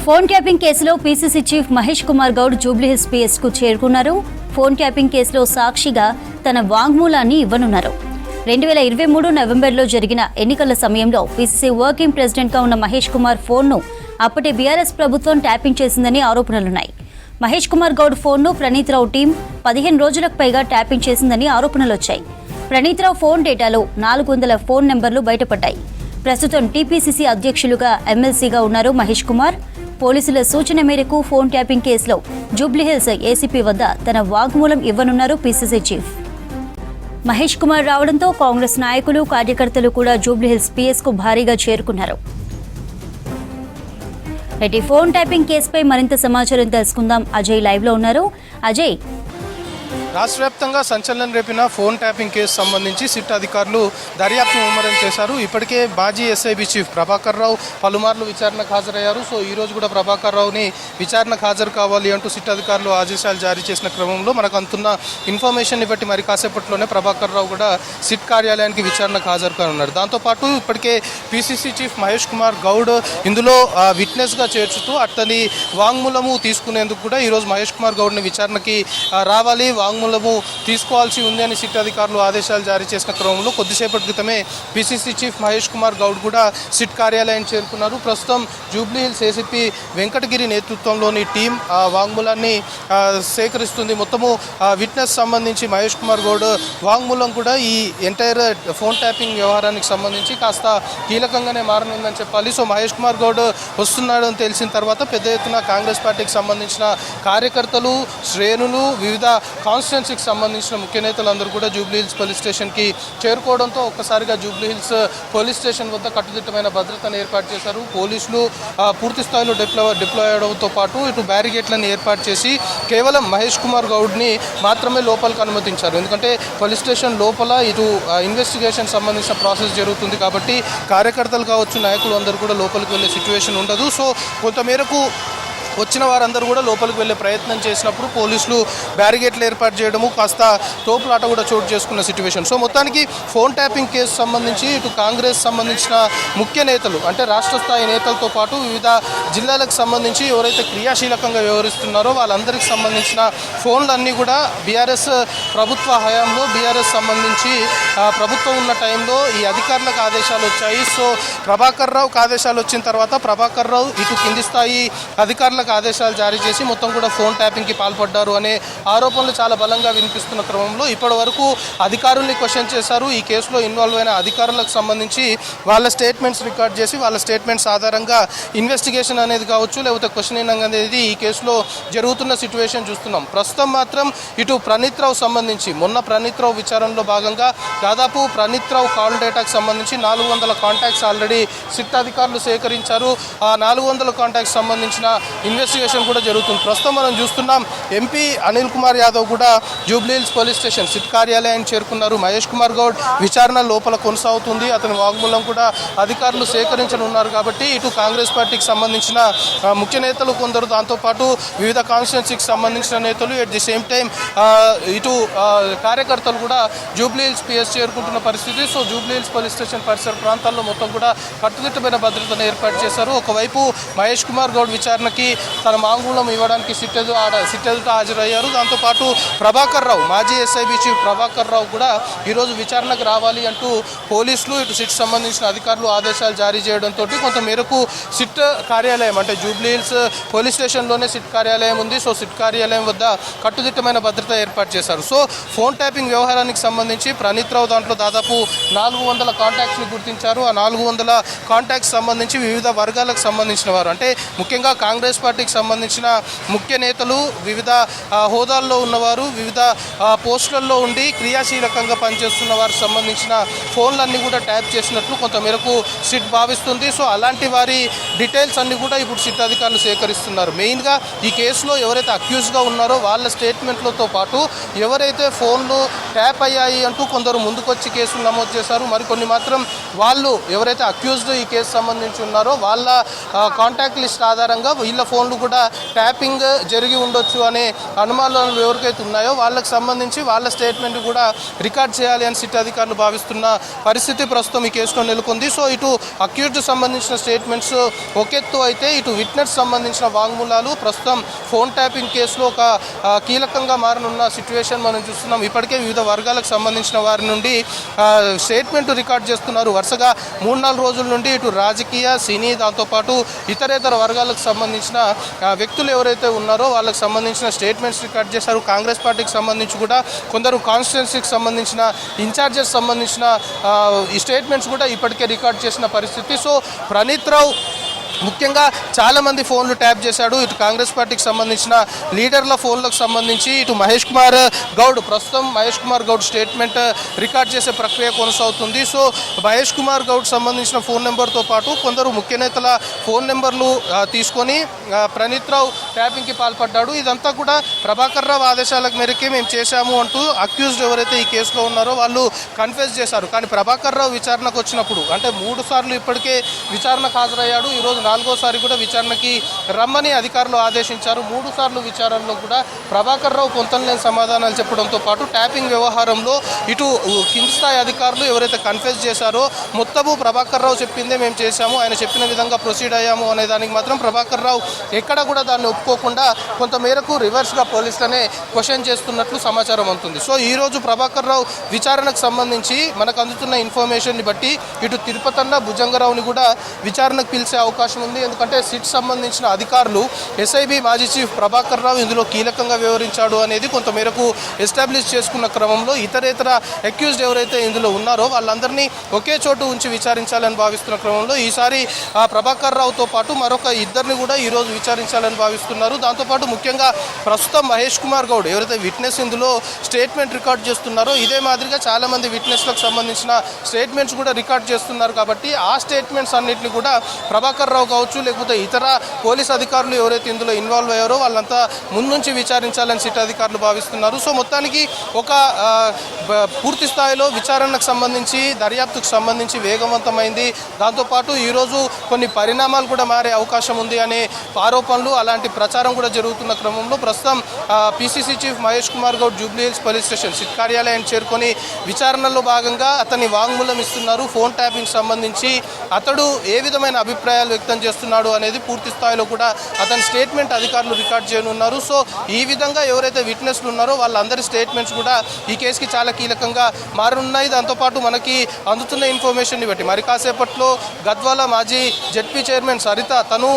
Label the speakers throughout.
Speaker 1: Phone tapping కేసులో PCC chief Mahesh Kumar Goud Jubilee Hills PS కు చేరుకున్నారు. ఫోన్ ట్యాపింగ్ కేసులో సాక్షిగా తన వాంగ్మూలాన్ని ఇవ్వనున్నారు. 2023 నవంబర్లో జరిగిన ఎన్నికల సమయంలో పీసీసీ వర్కింగ్ ప్రెసిడెంట్ గా ఉన్న మహేష్ కుమార్ ఫోన్ను అప్పటి బీఆర్ఎస్ ప్రభుత్వం ట్యాపింగ్ చేసిందని ఆరోపణలున్నాయి. మహేష్ కుమార్ గౌడ్ ఫోన్ను ప్రణీత్ రావు టీం 15 రోజులకు పైగా ట్యాపింగ్ చేసిందని ఆరోపణలొచ్చాయి. ప్రణీత్ రావు ఫోన్ డేటాలో 400 ఫోన్ నెంబర్లు బయటపడ్డాయి. ప్రస్తుతం టీపీసీసీ అధ్యక్షులుగా ఎమ్మెల్సీగా ఉన్నారు మహేష్ కుమార్. పోలీసుల సూచన మేరకు ఫోన్ ట్యాపింగ్ కేసులో జూబ్లీహిల్స్ ఏసీపీ వద్ద తన వాగ్మూలం ఇవ్వనున్నారు పీసీసీ చీఫ్. మహేష్ కుమార్ రావడంతో కాంగ్రెస్ నాయకులు కార్యకర్తలు కూడా జూబ్లీహిల్స్ పీఎస్ కు భారీగా చేరుకున్నారు. ఫోన్ ట్యాపింగ్ కేసుపై మరింత సమాచారం తెలుసుకుందాం. అజయ్ లైవ్ లో ఉన్నారు. అజయ్,
Speaker 2: రాష్ట్ర వ్యాప్తంగా సంచలనం రేపిన ఫోన్ ట్యాపింగ్ కేసు సంబంధించి సిట్ అధికారులు దర్యాప్తు ముమ్మరం చేశారు. ఇప్పటికే మాజీ ఎస్ఐబి చీఫ్ ప్రభాకర్ రావు పలుమార్లు విచారణకు హాజరయ్యారు. సో ఈ రోజు కూడా ప్రభాకర్ రావుని విచారణకు హాజరు కావాలి అంటూ సిట్ అధికారులు ఆదేశాలు జారీ చేసిన క్రమంలో మనకు అందుతున్న ఇన్ఫర్మేషన్ని బట్టి మరి కాసేపట్లోనే ప్రభాకర్ రావు కూడా సిట్ కార్యాలయానికి విచారణకు హాజరు కానున్నారు. దాంతోపాటు ఇప్పటికే పీసీసీ చీఫ్ మహేష్ కుమార్ గౌడ్ ఇందులో విట్నెస్గా చేర్చుతూ అతని వాంగ్మూలము తీసుకునేందుకు కూడా ఈరోజు మహేష్ కుమార్ గౌడ్ని విచారణకి రావాలి, వాంగ్మూలము తీసుకోవాల్సి ఉంది అని సిట్ అధికారులు ఆదేశాలు జారీ చేసిన క్రమంలో కొద్దిసేపటి క్రితమే పీసీసీ చీఫ్ మహేష్ కుమార్ గౌడ్ కూడా సిట్ కార్యాలయం చేరుకున్నారు. ప్రస్తుతం జూబ్లీహిల్స్ ఏసీపీ వెంకటగిరి నేతృత్వంలోని టీం వాంగ్మూలాన్ని సేకరిస్తుంది. మొత్తము విట్నెస్ సంబంధించి మహేష్ కుమార్ గౌడ్ వాంగ్మూలం కూడా ఈ ఎంటైర్ ఫోన్ ట్యాపింగ్ వ్యవహారానికి సంబంధించి కాస్త కీలకంగానే మారనుందని చెప్పాలి. సో మహేష్ కుమార్ గౌడ్ వస్తున్నాడని తెలిసిన తర్వాత పెద్ద ఎత్తున కాంగ్రెస్ పార్టీకి సంబంధించిన కార్యకర్తలు, శ్రేణులు, వివిధ కాన్స్టిట్యున్సీకి సంబంధించిన ముఖ్య నేతలందరూ కూడా జూబ్లీహిల్స్ పోలీస్ స్టేషన్కి చేరుకోవడంతో ఒక్కసారిగా జూబ్లీహిల్స్ పోలీస్ స్టేషన్ వద్ద కట్టుదిట్టమైన భద్రతను ఏర్పాటు చేశారు. పోలీసులు పూర్తి స్థాయిలో డిప్లాయ్ అవడంతో పాటు ఇటు బ్యారిగేట్లను ఏర్పాటు చేసి కేవలం మహేష్ కుమార్ గౌడ్ని మాత్రమే లోపలికి అనుమతించారు. ఎందుకంటే పోలీస్ స్టేషన్ లోపల ఇటు ఇన్వెస్టిగేషన్ సంబంధించిన ప్రాసెస్ జరుగుతుంది కాబట్టి కార్యకర్తలు కావచ్చు, నాయకులు అందరూ కూడా లోపలికి వెళ్ళే సిచ్యువేషన్ ఉండదు. సో కొంతమేరకు వచ్చిన వారందరూ కూడా లోపలికి వెళ్ళే ప్రయత్నం చేసినప్పుడు పోలీసులు బ్యారిగేట్లు ఏర్పాటు చేయడము, కాస్త తోపులాట కూడా చోటు చేసుకున్న సిచ్యువేషన్. సో మొత్తానికి ఫోన్ ట్యాపింగ్ కేసు సంబంధించి ఇటు కాంగ్రెస్ సంబంధించిన ముఖ్య నేతలు అంటే రాష్ట్ర స్థాయి నేతలతో పాటు వివిధ జిల్లాలకు సంబంధించి ఎవరైతే క్రియాశీలకంగా వ్యవహరిస్తున్నారో వాళ్ళందరికీ సంబంధించిన ఫోన్లన్నీ కూడా బీఆర్ఎస్ ప్రభుత్వ హయాంలో బీఆర్ఎస్ సంబంధించి ప్రభుత్వం ఉన్న టైంలో ఈ అధికారులకు ఆదేశాలు వచ్చాయి. సో ప్రభాకర్ రావుకి ఆదేశాలు వచ్చిన తర్వాత ప్రభాకర్ రావు ఇటు కింది స్థాయి అధికారులకు ఆదేశాలు జారీ చేసి మొత్తం కూడా ఫోన్ ట్యాపింగ్కి పాల్పడ్డారు అనే ఆరోపణలు చాలా బలంగా వినిపిస్తున్న క్రమంలో ఇప్పటి వరకు అధికారుల్ని క్వశ్చన్ చేశారు. ఈ కేసులో ఇన్వాల్వ్ అయిన అధికారులకు సంబంధించి వాళ్ళ స్టేట్మెంట్స్ రికార్డ్ చేసి వాళ్ళ స్టేట్మెంట్స్ ఆధారంగా ఇన్వెస్టిగేషన్ అనేది కావచ్చు, లేకపోతే క్వశ్చనింగ్ అనేది ఈ కేసులో జరుగుతున్న సిచ్యువేషన్ చూస్తున్నాం. ప్రస్తుతం మాత్రం ఇటు ప్రణీత్ రావు సంబంధించి మొన్న ప్రణీత్ రావు విచారణలో భాగంగా దాదాపు ప్రణీత్ రావు కాల్ డేటాకు సంబంధించి 400 కాంటాక్ట్స్ ఆల్రెడీ సిట్ అధికారులు సేకరించారు. ఆ 400 కాంటాక్ట్స్ సంబంధించిన ఇన్వెస్టిగేషన్ కూడా జరుగుతుంది. ప్రస్తుతం మనం చూస్తున్నాం ఎంపీ అనిల్ కుమార్ యాదవ్ కూడా జూబ్లీహిల్స్ పోలీస్ స్టేషన్ సిట్ కార్యాలయాన్ని చేరుకున్నారు. మహేష్ కుమార్ గౌడ్ విచారణ లోపల కొనసాగుతుంది. అతని వాంగ్మూలం కూడా అధికారులు సేకరించనున్నారు. కాబట్టి ఇటు కాంగ్రెస్ పార్టీకి సంబంధించిన ముఖ్య నేతలు కొందరు, దాంతోపాటు వివిధ కాన్స్టిట్యున్సీకి సంబంధించిన నేతలు, ఎట్ ది సేమ్ టైం ఇటు కార్యకర్తలు కూడా జూబ్లీహిల్స్ పిఎస్ చేరుకుంటున్న పరిస్థితి. సో జూబ్లీహిల్స్ పోలీస్ స్టేషన్ పరిసర ప్రాంతాల్లో మొత్తం కూడా కట్టుదిట్టమైన భద్రతను ఏర్పాటు చేశారు. ఒకవైపు మహేష్ కుమార్ గౌడ్ విచారణకి తన వాంగ్మూలం ఇవ్వడానికి సిట్ ఎదుట హాజరయ్యారు. దాంతోపాటు ప్రభాకర్ రావు మాజీ ఎస్ఐబి చీఫ్ ప్రభాకర్ రావు కూడా ఈరోజు విచారణకు రావాలి అంటూ పోలీసులు ఇటు సిట్ సంబంధించిన అధికారులు ఆదేశాలు జారీ చేయడంతో కొంత మేరకు సిట్ కార్యాలయం అంటే జూబ్లీహిల్స్ పోలీస్ స్టేషన్లోనే సిట్ కార్యాలయం ఉంది. సో సిట్ కార్యాలయం వద్ద కట్టుదిట్టమైన భద్రత ఏర్పాటు చేశారు. సో ఫోన్ ట్యాపింగ్ వ్యవహారానికి సంబంధించి ప్రణీత్ రావు దాంట్లో దాదాపు 400 కాంటాక్ట్స్ని గుర్తించారు. ఆ 400 కాంటాక్ట్స్ సంబంధించి వివిధ వర్గాలకు సంబంధించిన వారు అంటే ముఖ్యంగా కాంగ్రెస్ పార్టీకి సంబంధించిన ముఖ్య నేతలు, వివిధ హోదాల్లో ఉన్నవారు, వివిధ పోస్టులలో ఉండి క్రియాశీలకంగా పనిచేస్తున్న వారికి సంబంధించిన ఫోన్లన్నీ కూడా ట్యాప్ చేసినట్లు కొంతమేరకు సిట్ భావిస్తుంది. సో అలాంటి వారి డీటెయిల్స్ అన్నీ కూడా ఇప్పుడు సిట్ అధికారులు సేకరిస్తున్నారు. మెయిన్గా ఈ కేసులో ఎవరైతే అక్యూజ్గా ఉన్నారో వాళ్ళ స్టేట్మెంట్లతో పాటు ఎవరైతే ఫోన్లు ట్యాప్ అయ్యాయి అంటూ కొందరు ముందుకొచ్చి కేసులు నమోదు చేశారు, మరికొన్ని మాత్రం వాళ్ళు ఎవరైతే అక్యూజ్డ్ ఈ కేసు సంబంధించి ఉన్నారో వాళ్ళ కాంటాక్ట్ లిస్ట్ ఆధారంగా వీళ్ళ ఫోన్లు కూడా ట్యాపింగ్ జరిగి ఉండొచ్చు అనే అనుమానాలు ఎవరికైతే ఉన్నాయో వాళ్ళకి సంబంధించి వాళ్ళ స్టేట్మెంట్ కూడా రికార్డ్ చేయాలి అని సిట్ అధికారులు భావిస్తున్న పరిస్థితి ప్రస్తుతం ఈ కేసులో నెలకొంది. సో ఇటు అక్యూజ్డ్ సంబంధించిన స్టేట్మెంట్స్ ఒకెత్తు అయితే ఇటు విట్నెస్ సంబంధించిన వాంగ్మూలాలు ప్రస్తుతం ఫోన్ ట్యాపింగ్ కేసులో ఒక కీలకంగా మారనున్న సిచ్యువేషన్ మనం చూస్తున్నాం. ఇప్పటికే వివిధ వర్గాలకు సంబంధించిన వారి నుండి స్టేట్మెంట్ రికార్డ్ చేస్తున్నారు. వరుసగా 3-4 రోజుల నుండి ఇటు రాజకీయ, సినీ, దాంతోపాటు ఇతరేతర వర్గాలకు సంబంధించిన వ్యక్తులు ఎవరైతే ఉన్నారో వాళ్ళకి సంబంధించిన స్టేట్మెంట్స్ రికార్డ్ చేశారు. కాంగ్రెస్ పార్టీకి సంబంధించి కూడా కొందరు కాన్స్టిట్యున్సీకి సంబంధించిన ఇన్ఛార్జెస్ సంబంధించిన ఈ స్టేట్మెంట్స్ కూడా ఇప్పటికే రికార్డ్ చేసిన పరిస్థితి. సో ప్రణీత్ రావు ముఖ్యంగా చాలామంది ఫోన్లు ట్యాప్ చేశాడు. ఇటు కాంగ్రెస్ పార్టీకి సంబంధించిన లీడర్ల ఫోన్లకు సంబంధించి ఇటు మహేష్ కుమార్ గౌడ్ ప్రస్తుతం మహేష్ కుమార్ గౌడ్ స్టేట్మెంట్ రికార్డ్ చేసే ప్రక్రియ కొనసాగుతుంది. సో మహేష్ కుమార్ గౌడ్ సంబంధించిన ఫోన్ నెంబర్తో పాటు కొందరు ముఖ్య నేతల ఫోన్ నెంబర్లు తీసుకొని ప్రణీత్ రావు ట్యాపింగ్కి పాల్పడ్డాడు. ఇదంతా కూడా ప్రభాకర్ రావు ఆదేశాల మేరకే మేము చేశాము అంటూ అక్యూజ్డ్ ఎవరైతే ఈ కేసులో ఉన్నారో వాళ్ళు కన్ఫెస్ చేశారు. కానీ ప్రభాకర్ రావు విచారణకు వచ్చినప్పుడు అంటే 3 సార్లు ఇప్పటికే విచారణకు హాజరయ్యాడు. ఈరోజు 4వ సారి కూడా విచారణకి రమ్మని అధికారులు ఆదేశించారు. 3 సార్లు విచారణలో కూడా ప్రభాకర్ రావు పొంతనలేని సమాధానాలు చెప్పడంతో పాటు ట్యాపింగ్ వ్యవహారంలో ఇటు కింది స్థాయి అధికారులు ఎవరైతే కన్ఫెస్ చేశారో మొత్తము ప్రభాకర్ రావు చెప్పిందే మేము చేశాము, ఆయన చెప్పిన విధంగా ప్రొసీడ్ అయ్యాము అనే దానికి మాత్రం ప్రభాకర్ రావు ఎక్కడ కూడా దాన్ని ఒప్పుకోకుండా కొంతమేరకు రివర్స్గా పోలీసులనే క్వశ్చన్ చేస్తున్నట్లు సమాచారం అందుతుంది. సో ఈరోజు ప్రభాకర్ రావు విచారణకు సంబంధించి మనకు అందుతున్న ఇన్ఫర్మేషన్ని బట్టి ఇటు తిరుపతన్న భుజంగరావుని కూడా విచారణకు పిలిచే అవకాశం ఉంది. ఎందుకంటే సిట్ సంబంధించిన అధికారులు ఎస్ఐబి మాజీ చీఫ్ ప్రభాకర్ రావు ఇందులో కీలకంగా వ్యవహరించాడు అనేది కొంతమేరకు ఎస్టాబ్లిష్ చేసుకున్న క్రమంలో ఇతరేతర అక్యూజ్డ్ ఎవరైతే ఇందులో ఉన్నారో వాళ్ళందరినీ ఒకే చోటు ఉంచి విచారించాలని భావిస్తున్న క్రమంలో ఈసారి ప్రభాకర్ రావుతో పాటు మరొక 2 కూడా ఈరోజు విచారించాలని భావిస్తున్నారు. దాంతోపాటు ముఖ్యంగా ప్రస్తుతం మహేష్ కుమార్ గౌడ్ ఎవరైతే విట్నెస్ ఇందులో స్టేట్మెంట్ రికార్డ్ చేస్తున్నారో ఇదే మాదిరిగా చాలామంది విట్నెస్లకు సంబంధించిన స్టేట్మెంట్స్ కూడా రికార్డ్ చేస్తున్నారు. కాబట్టి ఆ స్టేట్మెంట్స్ అన్నింటినీ కూడా ప్రభాకర్ రావు కావచ్చు లేకపోతే ఇతర పోలీస్ అధికారులు ఎవరైతే ఇందులో ఇన్వాల్వ్ అయ్యారో వాళ్ళంతా ముందుంచి విచారించాలని సిట్ అధికారులు భావిస్తున్నారు. సో మొత్తానికి ఒక పూర్తి స్థాయిలో విచారణకు సంబంధించి దర్యాప్తుకు సంబంధించి వేగవంతమైంది. దాంతోపాటు ఈరోజు కొన్ని పరిణామాలు కూడా మారే అవకాశం ఉంది అనే ఆరోపణలు అలాంటి ప్రచారం కూడా జరుగుతున్న క్రమంలో ప్రస్తుతం PCC chief Mahesh Kumar Goud Jubilee hills police station SIT కార్యాలయాన్ని చేరుకొని విచారణలో భాగంగా అతన్ని వాంగ్మూలం ఇస్తున్నారు. ఫోన్ ట్యాపింగ్ సంబంధించి అతడు ఏ విధమైన అభిప్రాయాలు వ్యక్తం చేస్తున్నాడు అనేది పూర్తి స్థాయిలో కూడా అతని స్టేట్మెంట్ అధికారులు రికార్డ్ చేయనున్నారు. సో ఈ విధంగా ఎవరైతే విట్నెస్లు ఉన్నారో వాళ్ళందరి స్టేట్మెంట్స్ కూడా ఈ కేసుకి చాలా కీలకంగా మారనున్నాయి. దాంతోపాటు మనకి అందుతున్న ఇన్ఫర్మేషన్ని బట్టి మరి కాసేపట్లో గద్వాల మాజీ జెడ్పీ చైర్మన్ సరిత తను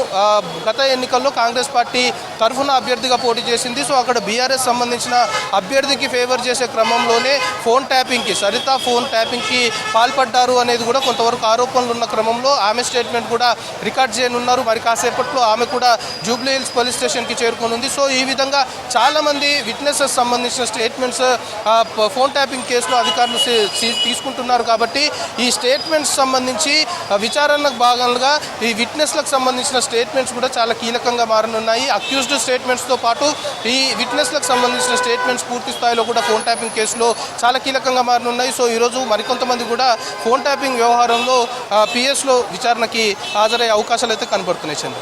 Speaker 2: గత ఎన్నికల్లో కాంగ్రెస్ పార్టీ తరఫున అభ్యర్థిగా పోటీ చేసింది. సో అక్కడ బీఆర్ఎస్ సంబంధించిన అభ్యర్థికి ఫేవర్ చేసే క్రమంలోనే ఫోన్ ట్యాపింగ్కి సరిత ఫోన్ ట్యాపింగ్కి పాల్పడ్డారు అనేది కూడా కొంతవరకు ఆరోపణలు ఉన్న క్రమంలో ఆమె స్టేట్మెంట్ కూడా రికార్డ్ చేయనున్నారు. మరి కాసేపట్లో ఆమె కూడా జూబ్లీ హిల్స్ పోలీస్ స్టేషన్కి చేరుకోనుంది. సో ఈ విధంగా చాలామంది విట్నెసెస్ సంబంధించిన స్టేట్మెంట్స్ ఫోన్ ట్యాపింగ్ కేసులో అధికారులు తీసుకుంటున్నారు. కాబట్టి ఈ స్టేట్మెంట్స్ సంబంధించి విచారణకు భాగంగా ఈ విట్నెస్లకు సంబంధించిన స్టేట్మెంట్స్ కూడా చాలా కీలకంగా మారనున్నాయి. అక్యూజ్డ్ స్టేట్మెంట్స్తో పాటు ఈ విట్నెస్లకు సంబంధించిన స్టేట్మెంట్స్ పూర్తి స్థాయిలో కూడా ఫోన్ ట్యాపింగ్ కేసులో చాలా కీలకంగా మారనున్నాయి. సో ఈరోజు మరికొంతమంది కూడా ఫోన్ ట్యాపింగ్ వ్యవహారంలో పిఎస్లో విచారణకి హాజరయ్యే అవకాశాలు అయితే కనబడుతున్నాయి. చంద్ర.